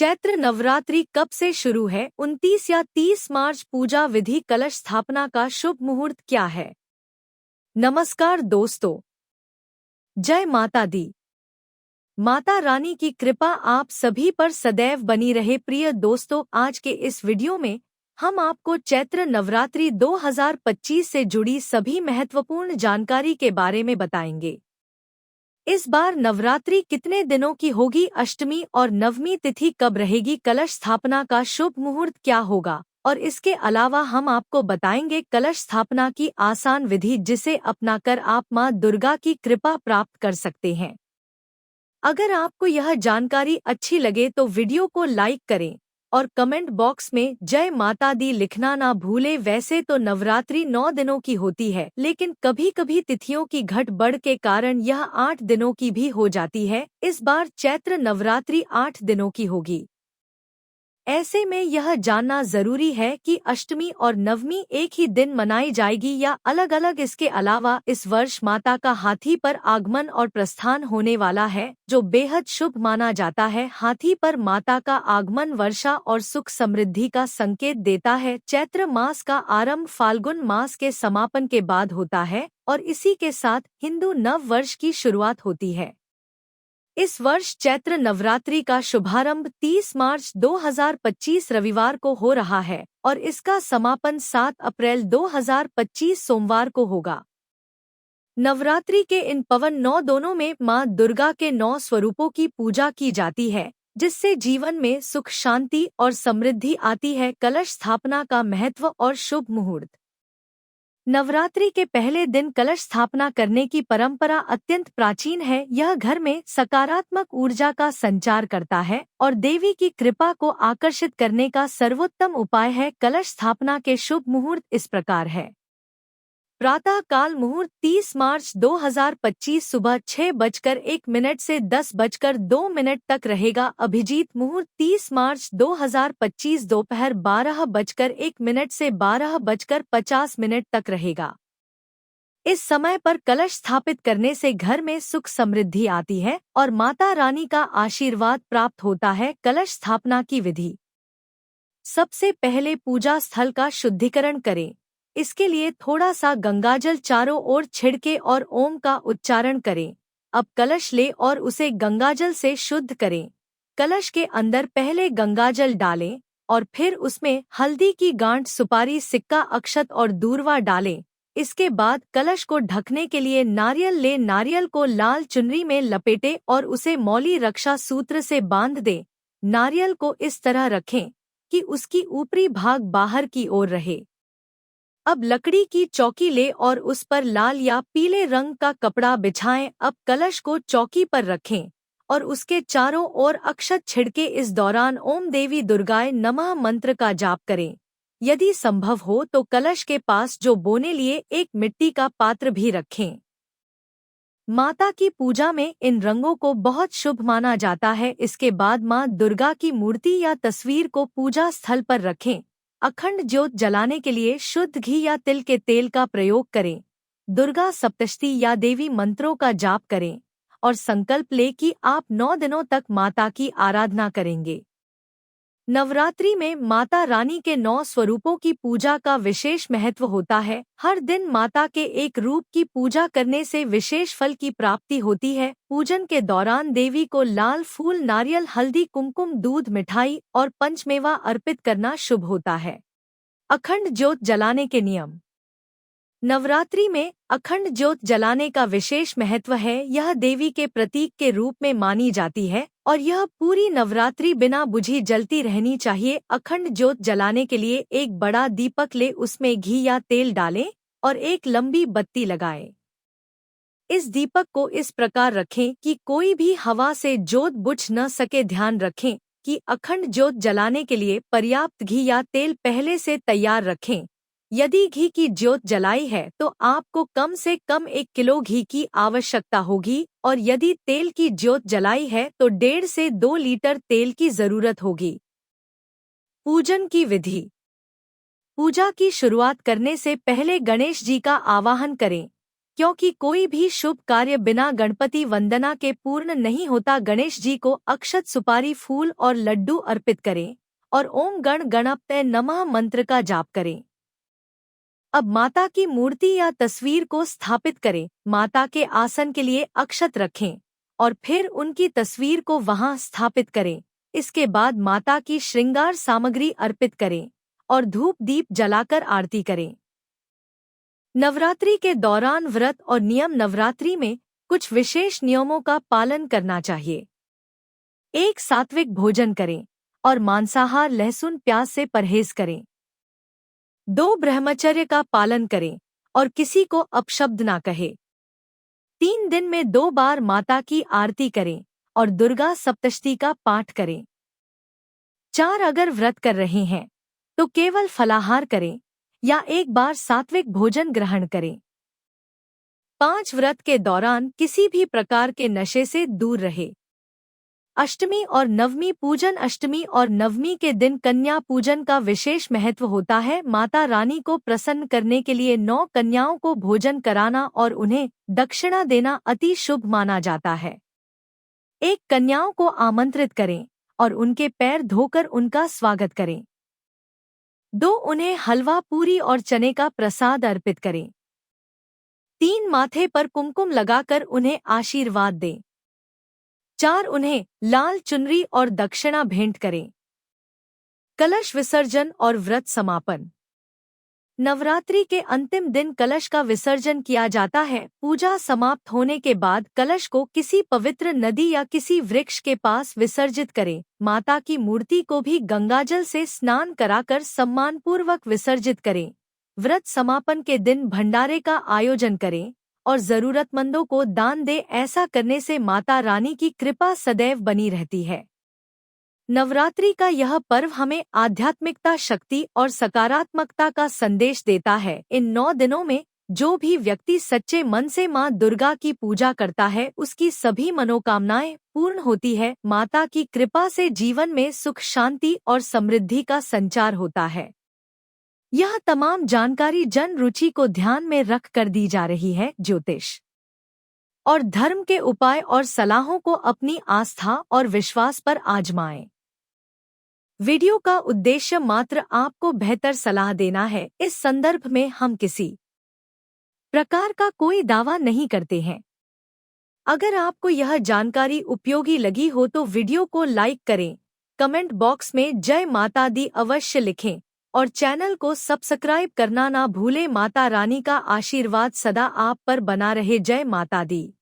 चैत्र नवरात्रि कब से शुरू है? 29 या 30 मार्च। पूजा विधि, कलश स्थापना का शुभ मुहूर्त क्या है? नमस्कार दोस्तों, जय माता दी। माता रानी की कृपा आप सभी पर सदैव बनी रहे। प्रिय दोस्तों, आज के इस वीडियो में हम आपको चैत्र नवरात्रि 2025 से जुड़ी सभी महत्वपूर्ण जानकारी के बारे में बताएंगे। इस बार नवरात्रि कितने दिनों की होगी? अष्टमी और नवमी तिथि कब रहेगी? कलश स्थापना का शुभ मुहूर्त क्या होगा? और इसके अलावा हम आपको बताएंगे कलश स्थापना की आसान विधि, जिसे अपनाकर आप मां दुर्गा की कृपा प्राप्त कर सकते हैं। अगर आपको यह जानकारी अच्छी लगे तो वीडियो को लाइक करें और कमेंट बॉक्स में जय माता दी लिखना ना भूलें। वैसे तो नवरात्रि 9 दिनों की होती है, लेकिन कभी कभी तिथियों की घट बढ़ के कारण यह 8 दिनों की भी हो जाती है। इस बार चैत्र नवरात्रि 8 दिनों की होगी। ऐसे में यह जानना जरूरी है कि अष्टमी और नवमी एक ही दिन मनाई जाएगी या अलग अलग। इसके अलावा इस वर्ष माता का हाथी पर आगमन और प्रस्थान होने वाला है, जो बेहद शुभ माना जाता है। हाथी पर माता का आगमन वर्षा और सुख समृद्धि का संकेत देता है। चैत्र मास का आरंभ फाल्गुन मास के समापन के बाद होता है और इसी के साथ हिंदू नव वर्ष की शुरुआत होती है। इस वर्ष चैत्र नवरात्रि का शुभारंभ 30 मार्च 2025 रविवार को हो रहा है और इसका समापन 7 अप्रैल 2025 सोमवार को होगा। नवरात्रि के इन पवन 9 दिनों में मां दुर्गा के 9 स्वरूपों की पूजा की जाती है, जिससे जीवन में सुख, शांति और समृद्धि आती है। कलश स्थापना का महत्व और शुभ मुहूर्त। नवरात्रि के पहले दिन कलश स्थापना करने की परंपरा अत्यंत प्राचीन है। यह घर में सकारात्मक ऊर्जा का संचार करता है और देवी की कृपा को आकर्षित करने का सर्वोत्तम उपाय है। कलश स्थापना के शुभ मुहूर्त इस प्रकार है। प्रातः काल मुहूर्त 30 मार्च 2025 सुबह 6:01 से 10:02 तक रहेगा। अभिजीत मुहूर्त 30 मार्च 2025 दोपहर 12:01 से 12:50 तक रहेगा। इस समय पर कलश स्थापित करने से घर में सुख समृद्धि आती है और माता रानी का आशीर्वाद प्राप्त होता है। कलश स्थापना की विधि। सबसे पहले पूजा स्थल का शुद्धिकरण करें। इसके लिए थोड़ा सा गंगाजल चारों ओर छिड़के और ओम का उच्चारण करें। अब कलश ले और उसे गंगाजल से शुद्ध करें। कलश के अंदर पहले गंगाजल डालें और फिर उसमें हल्दी की गांठ, सुपारी, सिक्का, अक्षत और दूर्वा डालें। इसके बाद कलश को ढकने के लिए नारियल ले। नारियल को लाल चुनरी में लपेटे और उसे मौली रक्षा सूत्र से बांध दें। नारियल को इस तरह रखें कि उसकी ऊपरी भाग बाहर की ओर रहे। अब लकड़ी की चौकी ले और उस पर लाल या पीले रंग का कपड़ा बिछाएं। अब कलश को चौकी पर रखें और उसके चारों ओर अक्षत छिड़के। इस दौरान ओम देवी दुर्गाय नमः मंत्र का जाप करें। यदि संभव हो तो कलश के पास जो बोने लिए एक मिट्टी का पात्र भी रखें। माता की पूजा में इन रंगों को बहुत शुभ माना जाता है। इसके बाद मां दुर्गा की मूर्ति या तस्वीर को पूजा स्थल पर रखें। अखंड ज्योत जलाने के लिए शुद्ध घी या तिल के तेल का प्रयोग करें। दुर्गा सप्तशती या देवी मंत्रों का जाप करें और संकल्प ले कि आप 9 दिनों तक माता की आराधना करेंगे। नवरात्रि में माता रानी के 9 स्वरूपों की पूजा का विशेष महत्व होता है। हर दिन माता के एक रूप की पूजा करने से विशेष फल की प्राप्ति होती है। पूजन के दौरान देवी को लाल फूल, नारियल, हल्दी, कुमकुम, दूध, मिठाई और पंचमेवा अर्पित करना शुभ होता है। अखंड ज्योत जलाने के नियम। नवरात्रि में अखंड ज्योत जलाने का विशेष महत्व है। यह देवी के प्रतीक के रूप में मानी जाती है और यह पूरी नवरात्रि बिना बुझी जलती रहनी चाहिए। अखंड ज्योत जलाने के लिए एक बड़ा दीपक ले, उसमें घी या तेल डालें और एक लंबी बत्ती लगाएं। इस दीपक को इस प्रकार रखें कि कोई भी हवा से ज्योत बुझ न सके। ध्यान रखें कि अखंड ज्योत जलाने के लिए पर्याप्त घी या तेल पहले से तैयार रखें। यदि घी की ज्योत जलाई है तो आपको कम से कम 1 किलो घी की आवश्यकता होगी और यदि तेल की ज्योत जलाई है तो 1.5 से 2 लीटर तेल की जरूरत होगी। पूजन की विधि। पूजा की शुरुआत करने से पहले गणेश जी का आवाहन करें। क्योंकि कोई भी शुभ कार्य बिना गणपति वंदना के पूर्ण नहीं होता। गणेश जी को अक्षत, सुपारी, फूल और लड्डू अर्पित करें और ओम गण गणपतये नमः मंत्र का जाप करें। अब माता की मूर्ति या तस्वीर को स्थापित करें। माता के आसन के लिए अक्षत रखें और फिर उनकी तस्वीर को वहां स्थापित करें। इसके बाद माता की श्रृंगार सामग्री अर्पित करें और धूप दीप जलाकर आरती करें। नवरात्रि के दौरान व्रत और नियम। नवरात्रि में कुछ विशेष नियमों का पालन करना चाहिए। एक, सात्विक भोजन करें और मांसाहार, लहसुन, प्याज से परहेज करें। 2, ब्रह्मचर्य का पालन करें और किसी को अपशब्द ना कहे। 3, दिन में 2 बार माता की आरती करें और दुर्गा सप्तशती का पाठ करें। 4, अगर व्रत कर रहे हैं तो केवल फलाहार करें या एक बार सात्विक भोजन ग्रहण करें। 5, व्रत के दौरान किसी भी प्रकार के नशे से दूर रहे। अष्टमी और नवमी पूजन। अष्टमी और नवमी के दिन कन्या पूजन का विशेष महत्व होता है। माता रानी को प्रसन्न करने के लिए 9 कन्याओं को भोजन कराना और उन्हें दक्षिणा देना अति शुभ माना जाता है। 1, कन्याओं को आमंत्रित करें और उनके पैर धोकर उनका स्वागत करें। 2, उन्हें हलवा, पूरी और चने का प्रसाद अर्पित करें। 3, माथे पर कुमकुम लगाकर उन्हें आशीर्वाद दें। 4, उन्हें लाल चुनरी और दक्षिणा भेंट करें। कलश विसर्जन और व्रत समापन। नवरात्रि के अंतिम दिन कलश का विसर्जन किया जाता है। पूजा समाप्त होने के बाद कलश को किसी पवित्र नदी या किसी वृक्ष के पास विसर्जित करें। माता की मूर्ति को भी गंगाजल से स्नान कराकर सम्मानपूर्वक विसर्जित करें। व्रत समापन के दिन भंडारे का आयोजन करें और जरूरतमंदों को दान दें। ऐसा करने से माता रानी की कृपा सदैव बनी रहती है। नवरात्रि का यह पर्व हमें आध्यात्मिकता, शक्ति और सकारात्मकता का संदेश देता है। इन 9 दिनों में जो भी व्यक्ति सच्चे मन से मां दुर्गा की पूजा करता है उसकी सभी मनोकामनाएं पूर्ण होती है। माता की कृपा से जीवन में सुख, शांति और समृद्धि का संचार होता है। यह तमाम जानकारी जन रुचि को ध्यान में रख कर दी जा रही है। ज्योतिष और धर्म के उपाय और सलाहों को अपनी आस्था और विश्वास पर आजमाएं। वीडियो का उद्देश्य मात्र आपको बेहतर सलाह देना है। इस संदर्भ में हम किसी प्रकार का कोई दावा नहीं करते हैं। अगर आपको यह जानकारी उपयोगी लगी हो तो वीडियो को लाइक करें, कमेंट बॉक्स में जय माता दी अवश्य लिखें और चैनल को सब्सक्राइब करना ना भूलें। माता रानी का आशीर्वाद सदा आप पर बना रहे। जय माता दी।